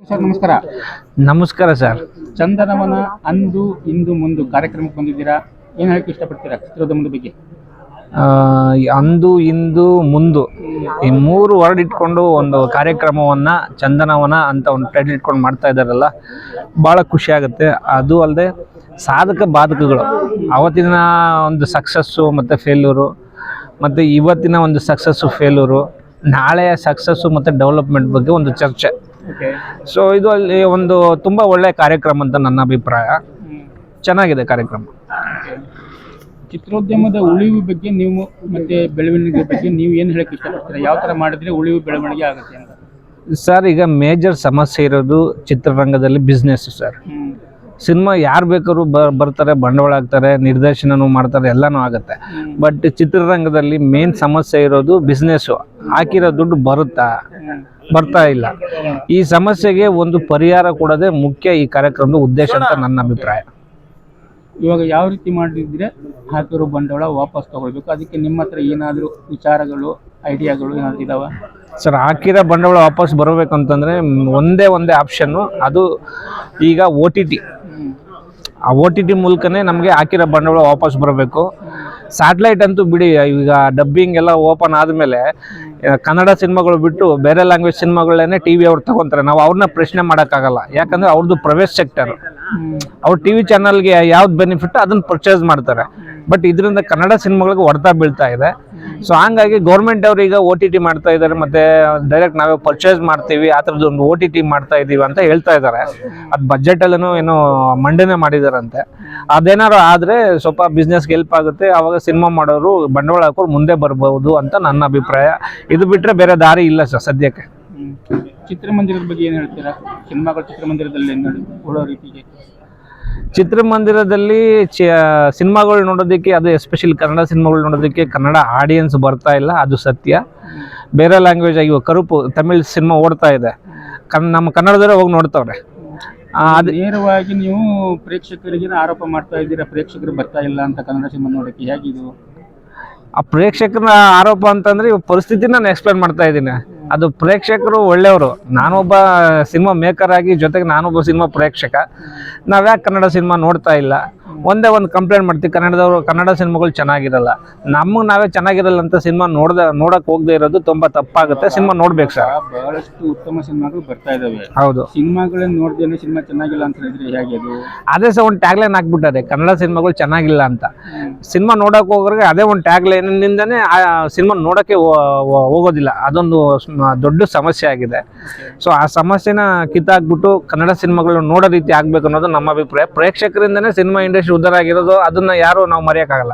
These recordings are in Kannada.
ಸರ್ ನಮಸ್ಕಾರ. ನಮಸ್ಕಾರ ಸರ್. ಚಂದನವನ ಅಂದು ಇಂದು ಮುಂದು ಕಾರ್ಯಕ್ರಮಕ್ಕೆ ಬಂದಿದ್ದೀರಾ, ಏನು ಹೇಳಕ್ಕೆ ಇಷ್ಟಪಡ್ತೀರಾ ಚಿತ್ರೋದ್ಯಮದ ಬಗ್ಗೆ? ಅಂದು ಇಂದು ಮುಂದು ಈ ಮೂರು ವರ್ಡ್ ಇಟ್ಕೊಂಡು ಒಂದು ಕಾರ್ಯಕ್ರಮವನ್ನು ಚಂದನವನ ಅಂತ ಒಂದು ಟೈಟಲ್ ಇಟ್ಕೊಂಡು ಮಾಡ್ತಾ ಇದ್ದಾರಲ್ಲ, ಭಾಳ ಖುಷಿ ಆಗುತ್ತೆ. ಅದು ಅಲ್ಲದೆ ಸಾಧಕ ಬಾಧಕಗಳು, ಅವತ್ತಿನ ಒಂದು ಸಕ್ಸಸ್ಸು ಮತ್ತು ಫೇಲ್ಯೂರು, ಮತ್ತು ಇವತ್ತಿನ ಒಂದು ಸಕ್ಸಸ್ಸು ಫೇಲ್ಯೂರು, ನಾಳೆಯ ಸಕ್ಸಸ್ಸು ಮತ್ತು ಡೆವಲಪ್ಮೆಂಟ್ ಬಗ್ಗೆ ಒಂದು ಚರ್ಚೆ. ಸೊ ಇದು ಅಲ್ಲಿ ಒಂದು ತುಂಬ ಒಳ್ಳೆಯ ಕಾರ್ಯಕ್ರಮ ಅಂತ ನನ್ನ ಅಭಿಪ್ರಾಯ. ಚೆನ್ನಾಗಿದೆ ಕಾರ್ಯಕ್ರಮ. ಚಿತ್ರೋದ್ಯಮದ ಉಳಿವು ಬಗ್ಗೆ ನೀವು ಮತ್ತೆ ಬೆಳವಣಿಗೆ ಬಗ್ಗೆ ನೀವು ಏನು ಹೇಳಕ್ಕೆ ಇಷ್ಟಪಡ್ತೀರಾ? ಯಾವ ಥರ ಮಾಡಿದ್ರೆ ಉಳಿವು ಬೆಳವಣಿಗೆ ಆಗುತ್ತೆ ಅಂತ? ಸರ್, ಈಗ ಮೇಜರ್ ಸಮಸ್ಯೆ ಇರೋದು ಚಿತ್ರರಂಗದಲ್ಲಿ ಬಿಸ್ನೆಸ್ ಸರ್. ಸಿನಿಮಾ ಯಾರು ಬೇಕಾದ್ರೂ ಬರ್ತಾರೆ, ಬಂಡವಾಳ ಹಾಕ್ತಾರೆ, ನಿರ್ದೇಶನನೂ ಮಾಡ್ತಾರೆ, ಎಲ್ಲನೂ ಆಗುತ್ತೆ. ಬಟ್ ಚಿತ್ರರಂಗದಲ್ಲಿ ಮೇನ್ ಸಮಸ್ಯೆ ಇರೋದು ಬಿಸ್ನೆಸ್ಸು. ಹಾಕಿರೋ ದುಡ್ಡು ಬರ್ತಾ ಇಲ್ಲ. ಈ ಸಮಸ್ಯೆಗೆ ಒಂದು ಪರಿಹಾರ ಕೊಡೋದೇ ಮುಖ್ಯ ಈ ಕಾರ್ಯಕ್ರಮದ ಉದ್ದೇಶ ಅಂತ ನನ್ನ ಅಭಿಪ್ರಾಯ. ಇವಾಗ ಯಾವ ರೀತಿ ಮಾಡಿದ್ರೆ ಹಾಕಿರೋ ಬಂಡವಾಳ ವಾಪಸ್ ತಗೊಳ್ಬೇಕು, ಅದಕ್ಕೆ ನಿಮ್ಮ ಹತ್ರ ಏನಾದರೂ ವಿಚಾರಗಳು, ಐಡಿಯಾಗಳು ಏನಾದರೂ ಇದಾವ? ಸರ್, ಹಾಕಿರೋ ಬಂಡವಾಳ ವಾಪಸ್ ಬರಬೇಕು ಅಂತಂದರೆ ಒಂದೇ ಆಪ್ಷನ್ನು, ಅದು ಈಗ OTT. ಆ OTT ಮೂಲಕನೇ ನಮಗೆ ಹಾಕಿರೋ ಬಂಡವಾಳ ವಾಪಸ್ ಬರಬೇಕು. ಸ್ಯಾಟಲೈಟ್ ಅಂತೂ ಬಿಡಿ, ಈಗ ಡಬ್ಬಿಂಗ್ ಎಲ್ಲ ಓಪನ್ ಆದಮೇಲೆ ಕನ್ನಡ ಸಿನಿಮಾಗಳು ಬಿಟ್ಟು ಬೇರೆ ಲ್ಯಾಂಗ್ವೇಜ್ ಸಿನಿಮಾಗಳನ್ನೇ TV ಅವ್ರು ತಗೊತಾರೆ. ನಾವು ಅವ್ರನ್ನ ಪ್ರಶ್ನೆ ಮಾಡೋಕ್ಕಾಗಲ್ಲ, ಯಾಕಂದರೆ ಅವ್ರದ್ದು ಪ್ರೈವೇಟ್ ಸೆಕ್ಟರ್. ಅವ್ರು TV ಚಾನಲ್ಗೆ ಯಾವ್ದು ಬೆನಿಫಿಟ್ ಅದನ್ನು ಪರ್ಚೇಸ್ ಮಾಡ್ತಾರೆ. ಬಟ್ ಇದರಿಂದ ಕನ್ನಡ ಸಿನಿಮಾಗಳಿಗೆ ಹೊಡೆತ ಬೀಳ್ತಾ ಇದೆ. ಸೊ ಹಂಗಾಗಿ ಗೌರ್ಮೆಂಟ್ ಅವರು ಈಗ OTT ಮಾಡ್ತಾ ಇದ್ದಾರೆ, ಮತ್ತು ಡೈರೆಕ್ಟ್ ನಾವೇ ಪರ್ಚೇಸ್ ಮಾಡ್ತೀವಿ, ಆ ಥರದ್ದು ಒಂದು OTT ಮಾಡ್ತಾ ಇದ್ದೀವಿ ಅಂತ ಹೇಳ್ತಾ ಇದ್ದಾರೆ. ಅದು ಬಜೆಟಲ್ಲೂ ಏನೋ ಮಂಡನೆ ಮಾಡಿದಾರಂತೆ. ಅದೇನಾದ್ರು ಆದರೆ ಸ್ವಲ್ಪ ಬಿಸ್ನೆಸ್ಗೆ ಹೆಲ್ಪ್ ಆಗುತ್ತೆ. ಆವಾಗ ಸಿನಿಮಾ ಮಾಡೋರು, ಬಂಡವಾಳ ಹಾಕೋರು ಮುಂದೆ ಬರ್ಬೋದು ಅಂತ ನನ್ನ ಅಭಿಪ್ರಾಯ. ಇದು ಬಿಟ್ಟರೆ ಬೇರೆ ದಾರಿ ಇಲ್ಲ ಸರ್ ಸದ್ಯಕ್ಕೆ. ಚಿತ್ರಮಂದಿರದ ಬಗ್ಗೆ ಏನು ಹೇಳ್ತೀರಾ? ಸಿನಿಮಾಗಳು ಚಿತ್ರಮಂದಿರದಲ್ಲಿ ನೋಡೋ ರೀತಿಗೆ, ಚಿತ್ರಮಂದಿರದಲ್ಲಿ ಸಿನಿಮಾಗಳು ನೋಡೋದಕ್ಕೆ, ಅದು ಎಸ್ಪೆಷಲಿ ಕನ್ನಡ ಸಿನಿಮಾಗಳು ನೋಡೋದಕ್ಕೆ ಕನ್ನಡ ಆಡಿಯನ್ಸ್ ಬರ್ತಾ ಇಲ್ಲ, ಅದು ಸತ್ಯ. ಬೇರೆ ಲ್ಯಾಂಗ್ವೇಜ್, ಇವಾಗ ಕರುಪು ತಮಿಳ್ ಸಿನಿಮಾ ಓಡ್ತಾ ಇದೆ, ನಮ್ಮ ಕನ್ನಡದವರೇ ಹೋಗಿ ನೋಡ್ತಾವ್ರೆ. ನೇರವಾಗಿ ನೀವು ಪ್ರೇಕ್ಷಕರಿಗೆ ಆರೋಪ ಮಾಡ್ತಾ ಇದ್ದೀರಾ, ಪ್ರೇಕ್ಷಕರು ಬರ್ತಾ ಇಲ್ಲ ಅಂತ ಕನ್ನಡ ಸಿನಿಮಾ ನೋಡೋಕ್ಕೆ. ಹೇಗಿದು? ಆ ಪ್ರೇಕ್ಷಕರ ಆರೋಪ ಅಂತಂದ್ರೆ ಇವಾಗ ಪರಿಸ್ಥಿತಿನ ನಾನು ಎಕ್ಸ್ಪ್ಲೇನ್ ಮಾಡ್ತಾ ಇದ್ದೀನಿ. ಅದು ಪ್ರೇಕ್ಷಕರು ಒಳ್ಳೆಯವರು, ನಾನೊಬ್ಬ ಸಿನಿಮಾ ಮೇಕರ್ ಆಗಿ ಜೊತೆಗೆ ನಾನೊಬ್ಬ ಸಿನಿಮಾ ಪ್ರೇಕ್ಷಕ. ನಾವ್ಯಾಕೆ ಕನ್ನಡ ಸಿನಿಮಾ ನೋಡ್ತಾ ಇಲ್ಲ? ಒಂದೇ ಒಂದು ಕಂಪ್ಲೇಂಟ್ ಮಾಡ್ತೀವಿ, ಕನ್ನಡ ಸಿನಿಮಾಗಳು ಚೆನ್ನಾಗಿರಲ್ಲ. ನಮಗೆ ನಾವೇ ಚೆನ್ನಾಗಿರಲ್ಲ ಅಂತ ಸಿನಿಮಾ ನೋಡಕ್ ಹೋಗದೆ ಇರೋದು ತುಂಬಾ ತಪ್ಪಾಗುತ್ತೆ. ಸಿನಿಮಾ ನೋಡ್ಬೇಕು ಸರ್. ಬಹಳಷ್ಟು ಉತ್ತಮ ಸಿನಿಮಾಗಳು ಬರ್ತಾ ಇದಾವೆ. ಹೌದು, ಸಿನಿಮಾಗಳನ್ನ ನೋಡ್ದೇನೆ ಸಿನಿಮಾ ಚೆನ್ನಾಗಿಲ್ಲ ಅಂತ ಹೇಳಿದ್ರೆ ಹೇಗೆ ಅದು? ಅದೇ ಸಹ ಒಂದು ಟ್ಯಾಗ್ಲೈನ್ ಹಾಕ್ಬಿಟ್ಟಾರೆ, ಕನ್ನಡ ಸಿನಿಮಾಗಳು ಚೆನ್ನಾಗಿಲ್ಲ ಅಂತ. ಸಿನಿಮಾ ನೋಡಕ್ ಹೋಗೋರಿಗೆ ಅದೇ ಒಂದು ಟ್ಯಾಗ್ಲೈನಿಂದನೇ ಆ ಸಿನಿಮಾ ನೋಡಕ್ಕೆ ಹೋಗೋದಿಲ್ಲ. ಅದೊಂದು ದೊಡ್ಡ ಸಮಸ್ಯೆ ಆಗಿದೆ. ಸೊ ಆ ಸಮಸ್ಯೆನ ಕಿತ್ತಾಕ್ಬಿಟ್ಟು ಕನ್ನಡ ಸಿನಿಮಾಗಳು ನೋಡೋ ರೀತಿ ಆಗ್ಬೇಕು ಅನ್ನೋದು ನಮ್ಮ ಅಭಿಪ್ರಾಯ. ಪ್ರೇಕ್ಷಕರಿಂದನೇ ಸಿನಿಮಾ ಇಂಡಸ್ಟ್ರಿ ಉದ್ಧಾರ ಆಗಿರೋದು, ಅದನ್ನ ಯಾರು ನಾವು ಮರೆಯೋಕ್ಕಾಗಲ್ಲ.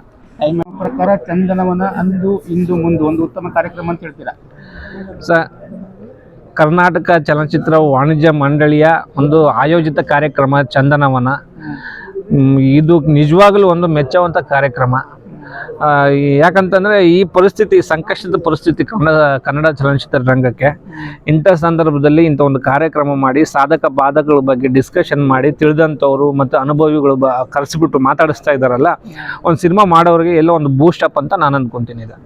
ಪ್ರಕಾರ ಚಂದನವನ ಅಂದು ಇಂದು ಮುಂದು ಒಂದು ಉತ್ತಮ ಕಾರ್ಯಕ್ರಮ ಅಂತ ಹೇಳ್ತೀರಾ? ಕರ್ನಾಟಕ ಚಲನಚಿತ್ರ ವಾಣಿಜ್ಯ ಮಂಡಳಿಯ ಒಂದು ಆಯೋಜಿತ ಕಾರ್ಯಕ್ರಮ ಚಂದನವನ. ಇದು ನಿಜವಾಗಲೂ ಒಂದು ಮೆಚ್ಚುವಂಥ ಕಾರ್ಯಕ್ರಮ. ಯಾಕಂತಂದರೆ ಈ ಪರಿಸ್ಥಿತಿ, ಸಂಕಷ್ಟದ ಪರಿಸ್ಥಿತಿ ಕನ್ನಡ ಚಲನಚಿತ್ರ ರಂಗಕ್ಕೆ, ಇಂಥ ಸಂದರ್ಭದಲ್ಲಿ ಇಂಥ ಒಂದು ಕಾರ್ಯಕ್ರಮ ಮಾಡಿ ಸಾಧಕ ಬಾಧಕಗಳ ಬಗ್ಗೆ ಡಿಸ್ಕಷನ್ ಮಾಡಿ ತಿಳಿದಂಥವ್ರು ಮತ್ತು ಅನುಭವಿಗಳು ಕರೆಸಿಬಿಟ್ಟು ಮಾತಾಡಿಸ್ತಾ ಇದ್ದಾರಲ್ಲ, ಒಂದು ಸಿನಿಮಾ ಮಾಡೋರಿಗೆ ಎಲ್ಲೋ ಒಂದು ಬೂಸ್ಟ್ ಅಪ್ ಅಂತ ನಾನು ಅಂದ್ಕೊತೀನಿ. ಇದು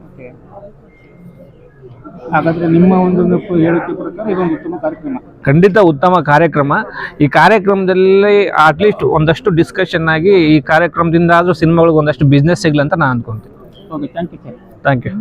ಹಾಗಾದ್ರೆ ನಿಮ್ಮ ಒಂದು ಹೇಳಿಕೆ ಪ್ರಕಾರ ಇದೊಂದು ಉತ್ತಮ ಕಾರ್ಯಕ್ರಮ. ಖಂಡಿತ ಉತ್ತಮ ಕಾರ್ಯಕ್ರಮ. ಈ ಕಾರ್ಯಕ್ರಮದಲ್ಲಿ ಅಟ್ಲೀಸ್ಟ್ ಒಂದಷ್ಟು ಡಿಸ್ಕಷನ್ ಆಗಿ ಈ ಕಾರ್ಯಕ್ರಮದಿಂದ ಆದರೂ ಸಿನಿಮಾಗಳಿಗೆ ಒಂದಷ್ಟು ಬಿಸ್ನೆಸ್ ಸಿಗ್ಲಿ ಅಂತ ನಾನು ಅಂದ್ಕೊತೀನಿ. Okay, thank you sir. Thank you.